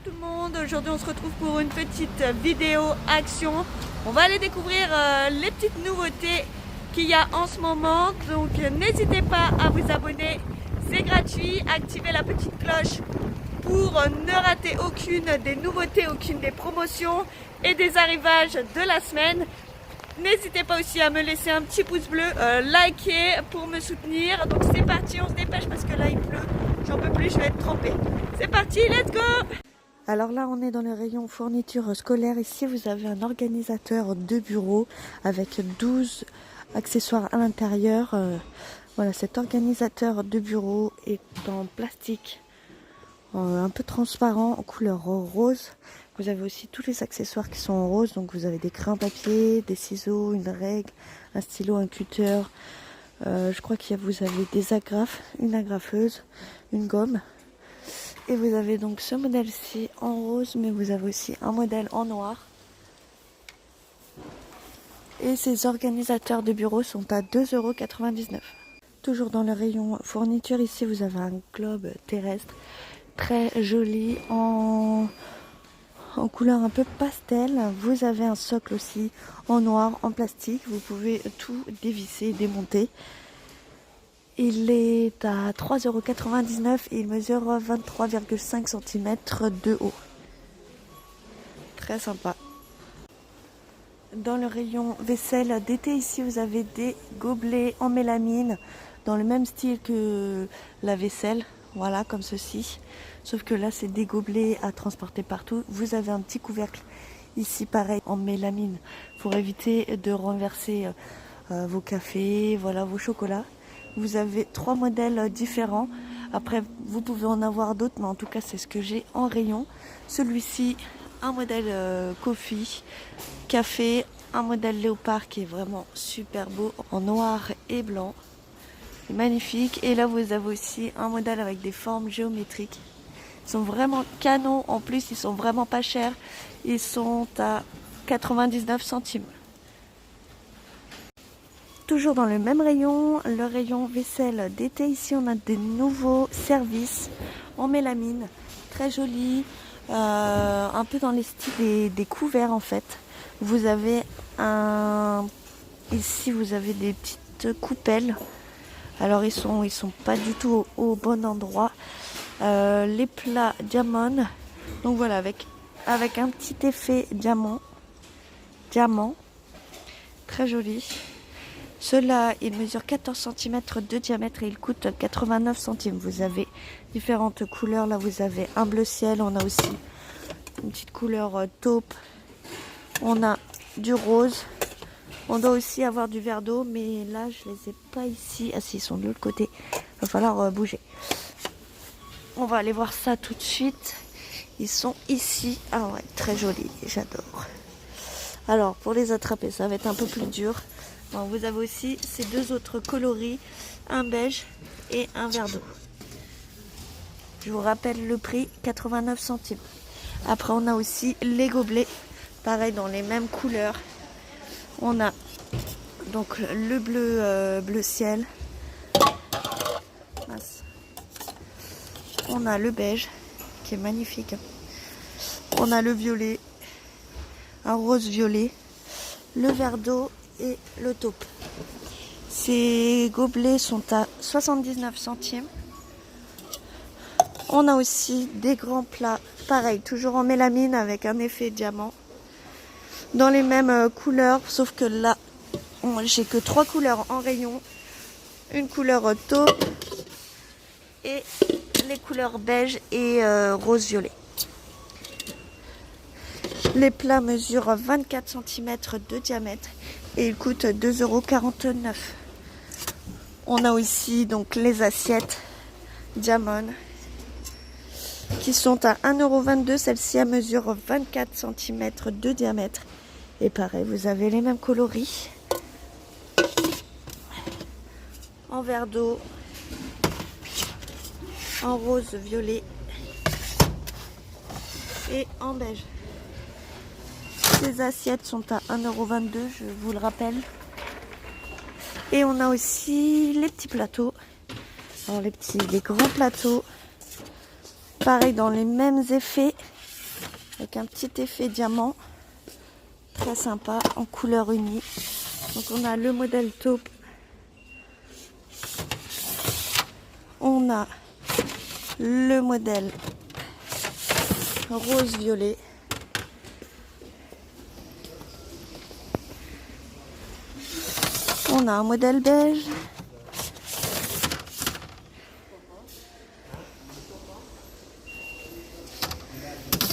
tout le monde, aujourd'hui on se retrouve pour une petite vidéo action. On va aller découvrir les petites nouveautés qu'il y a en ce moment. Donc n'hésitez pas à vous abonner, c'est gratuit. Activez la petite cloche pour ne rater aucune des nouveautés, aucune des promotions et des arrivages de la semaine. N'hésitez pas aussi à me laisser un petit pouce bleu, liker pour me soutenir. Donc c'est parti, on se dépêche parce que là il pleut. J'en peux plus, je vais être trempée. C'est parti, let's go! Alors là, on est dans le rayon fourniture scolaire. Ici, vous avez un organisateur de bureau avec 12 accessoires à l'intérieur. Voilà, cet organisateur de bureau est en plastique un peu transparent, en couleur rose. Vous avez aussi tous les accessoires qui sont en rose. Donc vous avez des crayons papier, des ciseaux, une règle, un stylo, un cutter. Je crois vous avez des agrafes, une agrafeuse, une gomme. Et vous avez donc ce modèle-ci en rose, mais vous avez aussi un modèle en noir. Et ces organisateurs de bureau sont à 2,99 €. Toujours dans le rayon fourniture, ici vous avez un globe terrestre très joli en couleur un peu pastel. Vous avez un socle aussi en noir, en plastique. Vous pouvez tout dévisser, démonter. Il est à 3,99 € et il mesure 23,5 cm de haut. Très sympa. Dans le rayon vaisselle d'été, ici vous avez des gobelets en mélamine dans le même style que la vaisselle. Voilà, comme ceci. Sauf que là, c'est des gobelets à transporter partout. Vous avez un petit couvercle ici, pareil, en mélamine, pour éviter de renverser vos cafés, voilà, vos chocolats. Vous avez 3 modèles différents. Après, vous pouvez en avoir d'autres, mais en tout cas, c'est ce que j'ai en rayon. Celui-ci, un modèle coffee, café, un modèle léopard qui est vraiment super beau, en noir et blanc. C'est magnifique. Et là, vous avez aussi un modèle avec des formes géométriques. Ils sont vraiment canons. En plus, ils sont vraiment pas chers. Ils sont à 99 centimes. Toujours dans le même rayon, le rayon vaisselle d'été. Ici, on a des nouveaux services en mélamine. Très jolis. Un peu dans les styles des couverts, en fait. Vous avez ici, vous avez des petites coupelles. Alors, ils sont pas du tout au bon endroit. Les plats diamant. Donc voilà, avec un petit effet diamant. Très joli. Ceux-là, ils mesurent 14 cm de diamètre et ils coûtent 89 centimes. Vous avez différentes couleurs. Là, vous avez un bleu ciel. On a aussi une petite couleur taupe. On a du rose. On doit aussi avoir du verre d'eau, mais là, je les ai pas ici. Ah si, ils sont de l'autre côté. Il va falloir bouger. On va aller voir ça tout de suite. Ils sont ici. Ah ouais, très jolis. J'adore. Alors, pour les attraper, ça va être un peu plus dur. Bon, vous avez aussi ces deux autres coloris, un beige et un vert d'eau. Je vous rappelle le prix, 89 centimes. Après, on a aussi les gobelets, pareil dans les mêmes couleurs. On a donc le bleu ciel. On a le beige qui est magnifique. On a le violet, un rose violet, le vert d'eau et le taupe. Ces gobelets sont à 79 centimes. On a aussi des grands plats, pareil, toujours en mélamine avec un effet diamant. Dans les mêmes couleurs, sauf que là, j'ai que 3 couleurs en rayon. Une couleur taupe et les couleurs beige et rose-violet. Les plats mesurent 24 cm de diamètre et ils coûtent 2,49 €. On a aussi donc les assiettes diamant qui sont à 1,22 €. Celle-ci à mesure 24 cm de diamètre. Et pareil, vous avez les mêmes coloris. En verre d'eau, en rose violet et en beige. Ces assiettes sont à 1,22 €, je vous le rappelle. Et on a aussi les petits plateaux. Alors les grands plateaux. Pareil dans les mêmes effets. avec un petit effet diamant. Très sympa, en couleur unie. Donc on a le modèle taupe. On a le modèle rose-violet. On a un modèle beige.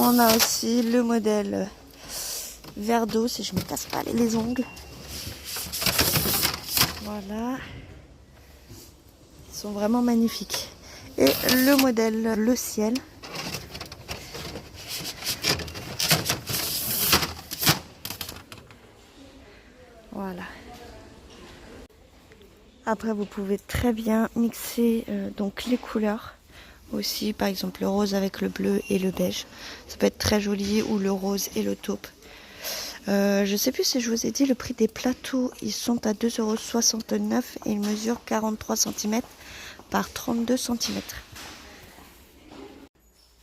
On a aussi le modèle vert d'eau, si je ne me casse pas les ongles. Voilà. Ils sont vraiment magnifiques. Et le modèle le ciel. Voilà. Après, vous pouvez très bien mixer donc les couleurs aussi, par exemple le rose avec le bleu et le beige. Ça peut être très joli, ou le rose et le taupe. Je sais plus si je vous ai dit le prix des plateaux. Ils sont à 2,69 € et ils mesurent 43 cm par 32 cm.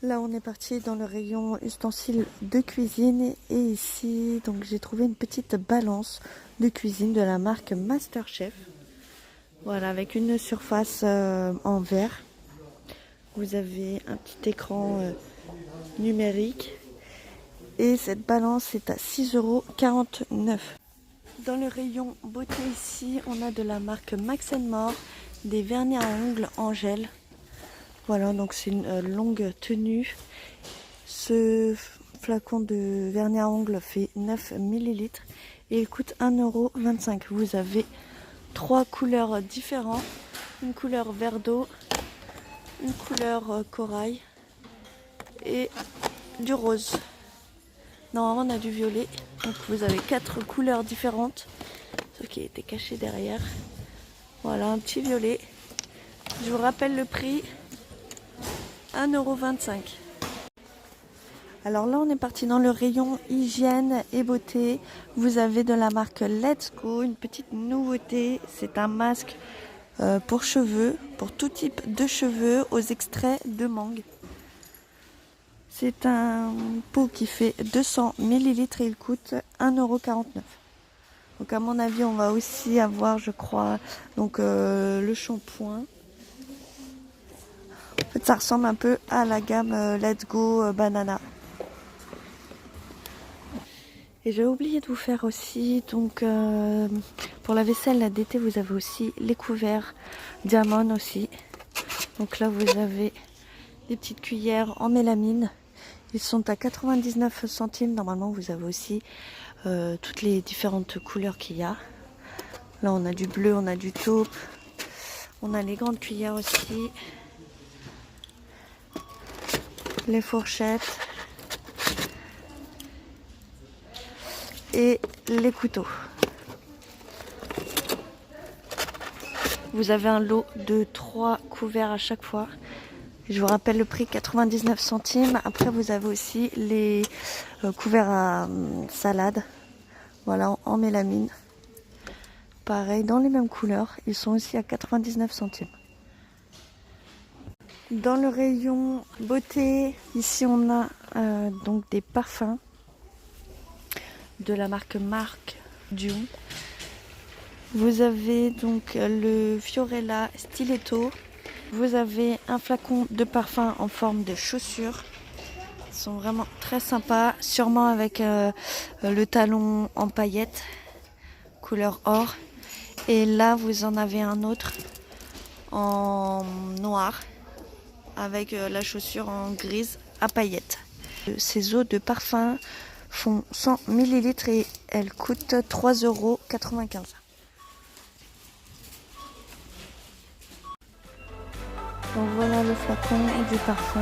Là, on est parti dans le rayon ustensiles de cuisine et ici, donc j'ai trouvé une petite balance de cuisine de la marque MasterChef. Voilà, avec une surface en verre. Vous avez un petit écran numérique et cette balance est à 6,49 €. Dans le rayon beauté ici, on a de la marque Max & More des vernis à ongles en gel. Voilà, donc c'est une longue tenue. Ce flacon de vernis à ongles fait 9 ml et il coûte 1,25 €. Vous avez 3 couleurs différentes. Une couleur vert d'eau, une couleur corail et du rose. Normalement on a du violet. Donc vous avez 4 couleurs différentes. Ce qui était caché derrière. Voilà, un petit violet. Je vous rappelle le prix. 1,25 €. Alors là, on est parti dans le rayon hygiène et beauté. Vous avez de la marque Let's Go, une petite nouveauté. C'est un masque pour cheveux, pour tout type de cheveux, aux extraits de mangue. C'est un pot qui fait 200 ml et il coûte 1,49 €. Donc à mon avis, on va aussi avoir, je crois, donc le shampoing. En fait, ça ressemble un peu à la gamme Let's Go Banana. Et j'ai oublié de vous faire aussi, donc pour la vaisselle d'été, vous avez aussi les couverts Diamond aussi. Donc là, vous avez des petites cuillères en mélamine. Ils sont à 99 centimes. Normalement, vous avez aussi toutes les différentes couleurs qu'il y a. Là, on a du bleu, on a du taupe. On a les grandes cuillères aussi. Les fourchettes. Et les couteaux. Vous avez un lot de 3 couverts à chaque fois. Je vous rappelle le prix, 99 centimes. Après, vous avez aussi les couverts à salade. Voilà, en mélamine. Pareil, dans les mêmes couleurs. Ils sont aussi à 99 centimes. Dans le rayon beauté, ici on a donc des parfums de la marque Dior. Vous avez donc le Fiorella Stiletto. Vous avez un flacon de parfum en forme de chaussure. Ils sont vraiment très sympas, sûrement avec le talon en paillettes, couleur or. Et là, vous en avez un autre en noir, avec la chaussure en grise à paillettes. Ces eaux de parfum font 100 ml et elles coûtent 3,95 €. Donc voilà le flacon et du parfum.